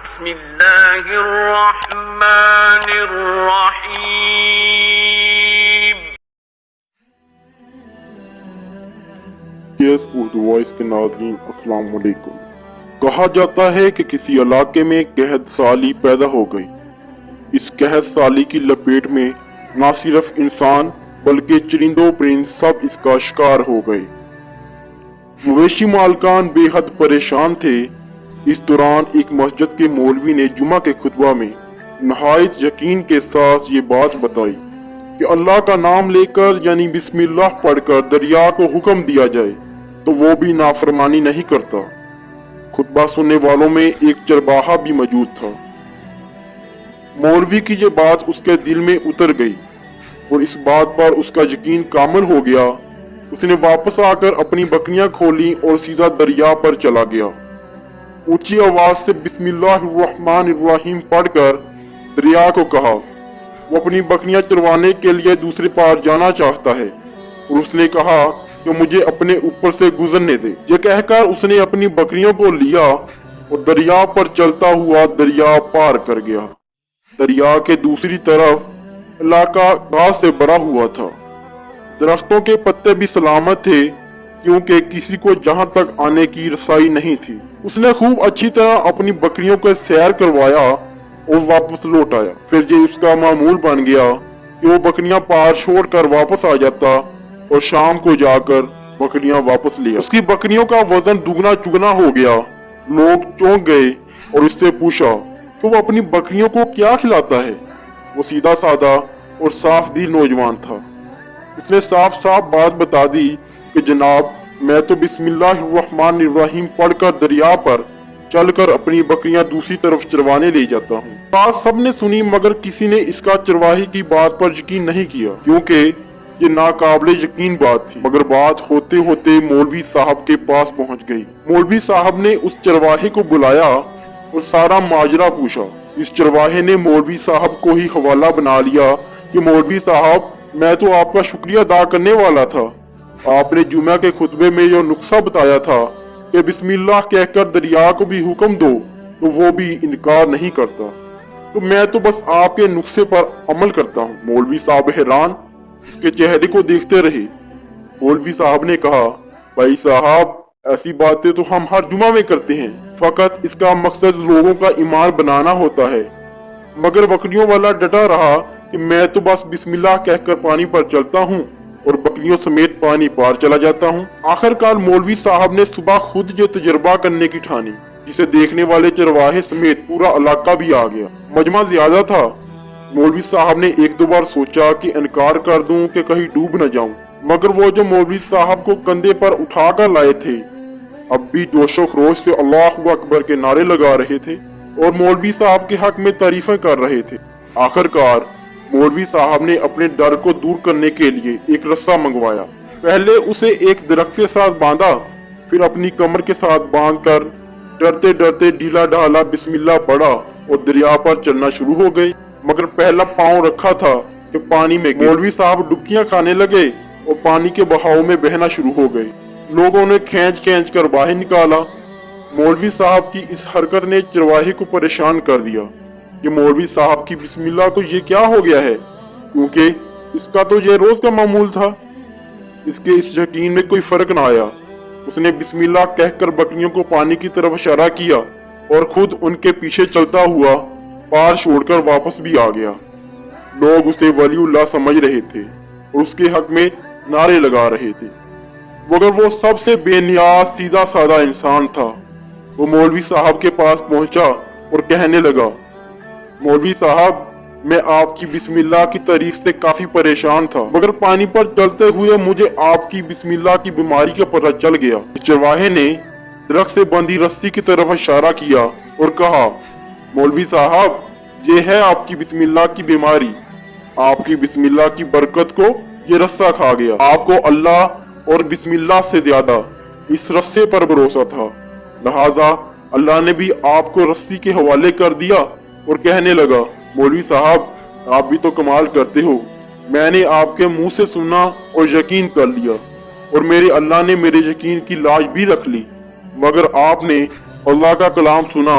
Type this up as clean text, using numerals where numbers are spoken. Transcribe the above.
بسم اللہ الرحمن الرحیم۔ یس اردو وائس کے ناظرین السلام علیکم۔ کہا جاتا ہے کہ کسی علاقے میں قحط سالی پیدا ہو گئی۔ اس قحط سالی کی لپیٹ میں نہ صرف انسان بلکہ چرند و پرند سب اس کا شکار ہو گئے۔ مویشی مالکان بے حد پریشان تھے۔ اس دوران ایک مسجد کے مولوی نے جمعہ کے خطبہ میں نہایت یقین کے ساتھ یہ بات بتائی کہ اللہ کا نام لے کر یعنی بسم اللہ پڑھ کر دریا کو حکم دیا جائے تو وہ بھی نافرمانی نہیں کرتا۔ خطبہ سننے والوں میں ایک چرواہا بھی موجود تھا۔ مولوی کی یہ بات اس کے دل میں اتر گئی اور اس بات پر اس کا یقین کامل ہو گیا۔ اس نے واپس آ کر اپنی بکریاں کھولیں اور سیدھا دریا پر چلا گیا۔ اونچی آواز سے بسم اللہ الرحمن الرحیم پڑھ کر دریا کو کہا وہ اپنی بکریاں چروانے کے لیے دوسرے پار جانا چاہتا ہے، اور اس نے کہا کہ مجھے اپنے اوپر سے گزرنے دے۔ یہ کہہ کر اس نے اپنی بکریوں کو لیا اور دریا پر چلتا ہوا دریا پار کر گیا۔ دریا کے دوسری طرف علاقہ گھاس سے بھرا ہوا تھا۔ درختوں کے پتے بھی سلامت تھے کیونکہ کسی کو جہاں تک آنے کی رسائی نہیں تھی۔ اس نے خوب اچھی طرح اپنی بکریوں کو سیر کروایا اور واپس لوٹ آیا۔ پھر یہ اس کا معمول بن گیا کہ وہ بکریاں پار چھوڑ کر واپس آ جاتا اور شام کو جا کر بکریاں واپس لیا۔ اس کی بکریوں کا وزن دگنا چگنا ہو گیا۔ لوگ چونک گئے اور اس سے پوچھا کہ وہ اپنی بکریوں کو کیا کھلاتا ہے۔ وہ سیدھا سادہ اور صاف دل نوجوان تھا۔ اس نے صاف صاف بات بتا دی کہ جناب میں تو بسم اللہ الرحمن الرحیم پڑھ کر دریا پر چل کر اپنی بکریاں دوسری طرف چروانے لے جاتا ہوں۔ بات سب نے سنی مگر کسی نے اس کا چرواہے کی بات پر یقین نہیں کیا کیونکہ یہ ناقابل یقین بات تھی۔ مگر بات ہوتے ہوتے مولوی صاحب کے پاس پہنچ گئی۔ مولوی صاحب نے اس چرواہے کو بلایا اور سارا ماجرا پوچھا۔ اس چرواہے نے مولوی صاحب کو ہی حوالہ بنا لیا کہ مولوی صاحب میں تو آپ کا شکریہ ادا کرنے والا تھا۔ آپ نے جمعہ کے خطبے میں جو نقصہ بتایا تھا کہ بسم اللہ کہہ کر دریا کو بھی حکم دو تو وہ بھی انکار نہیں کرتا، تو میں تو بس آپ کے نقصے پر عمل کرتا ہوں۔ مولوی صاحب حیران اس کے چہرے کو دیکھتے رہے۔ مولوی صاحب نے کہا بھائی صاحب ایسی باتیں تو ہم ہر جمعہ میں کرتے ہیں، فقط اس کا مقصد لوگوں کا ایمان بنانا ہوتا ہے۔ مگر بکریوں والا ڈٹا رہا کہ میں تو بس بسم اللہ کہہ کر پانی پر چلتا ہوں اور بکریوں سمیت پانی پار چلا جاتا ہوں۔ آخر کار مولوی صاحب نے صبح خود جو تجربہ کرنے کی ٹھانی، جسے دیکھنے والے چرواہے سمیت پورا علاقہ بھی آ گیا۔ مجمع زیادہ تھا۔ مولوی صاحب نے ایک دو بار سوچا کہ انکار کر دوں کہ کہیں ڈوب نہ جاؤں، مگر وہ جو مولوی صاحب کو کندھے پر اٹھا کر لائے تھے اب بھی جوش و خروش سے اللہ اکبر کے نعرے لگا رہے تھے اور مولوی صاحب کے حق میں تعریفیں کر رہے تھے۔ آخر کار مولوی صاحب نے اپنے ڈر کو دور کرنے کے لیے ایک رسہ منگوایا۔ پہلے اسے ایک درخت کے ساتھ باندھا، پھر اپنی کمر کے ساتھ باندھ کر ڈرتے ڈرتے ڈھیلا ڈھالا بسم اللہ پڑھا اور دریا پر چلنا شروع ہو گئے۔ مگر پہلا پاؤں رکھا تھا کہ پانی میں مولوی صاحب ڈبکیاں کھانے لگے اور پانی کے بہاؤ میں بہنا شروع ہو گئے۔ لوگوں نے کھینچ کھینچ کر باہر نکالا۔ مولوی صاحب کی اس حرکت نے چرواہے کو پریشان کر دیا کہ مولوی صاحب کی بسم اللہ کو یہ کیا ہو گیا ہے، کیونکہ اس کا تو یہ روز کا معمول تھا۔ اس کے اس یقین میں کوئی فرق نہ آیا۔ اس نے بسم اللہ کہہ کر بکریوں کو پانی کی طرف اشارہ کیا اور خود ان کے پیچھے چلتا ہوا پار چھوڑ کر واپس بھی آ گیا۔ لوگ اسے ولی اللہ سمجھ رہے تھے اور اس کے حق میں نعرے لگا رہے تھے، مگر وہ سب سے بے نیاز سیدھا سادہ انسان تھا۔ وہ مولوی صاحب کے پاس پہنچا اور کہنے لگا مولوی صاحب میں آپ کی بسم اللہ کی تعریف سے کافی پریشان تھا، مگر پانی پر چلتے ہوئے مجھے آپ کی بسم اللہ کی بیماری کا پتہ چل گیا۔ چرواہے نے درخت سے بندھی رسی کی طرف اشارہ کیا اور کہا مولوی صاحب یہ ہے آپ کی بسم اللہ کی بیماری۔ آپ کی بسم اللہ کی برکت کو یہ رسہ کھا گیا۔ آپ کو اللہ اور بسم اللہ سے زیادہ اس رسے پر بھروسہ تھا، لہذا اللہ نے بھی آپ کو رسی کے حوالے کر دیا اور کہنے لگا مولوی صاحب آپ بھی تو کمال کرتے ہو، میں نے آپ کے منہ سے سنا اور یقین کر لیا اور میرے اللہ نے میرے یقین کی لاج بھی رکھ لی، مگر آپ نے اللہ کا کلام سنا